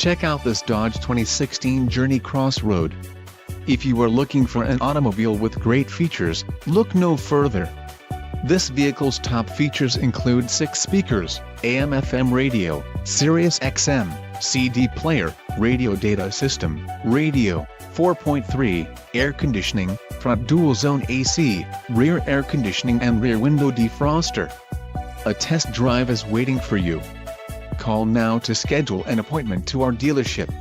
Check out this Dodge 2016 Journey Crossroad. If you are looking for an automobile with great features, look no further. This vehicle's top features include 6 speakers, AM/FM radio, Sirius XM, CD player, radio data system, radio, 4.3, air conditioning, front dual-zone AC, rear air conditioning and rear window defroster. A test drive is waiting for you. Call now to schedule an appointment to our dealership.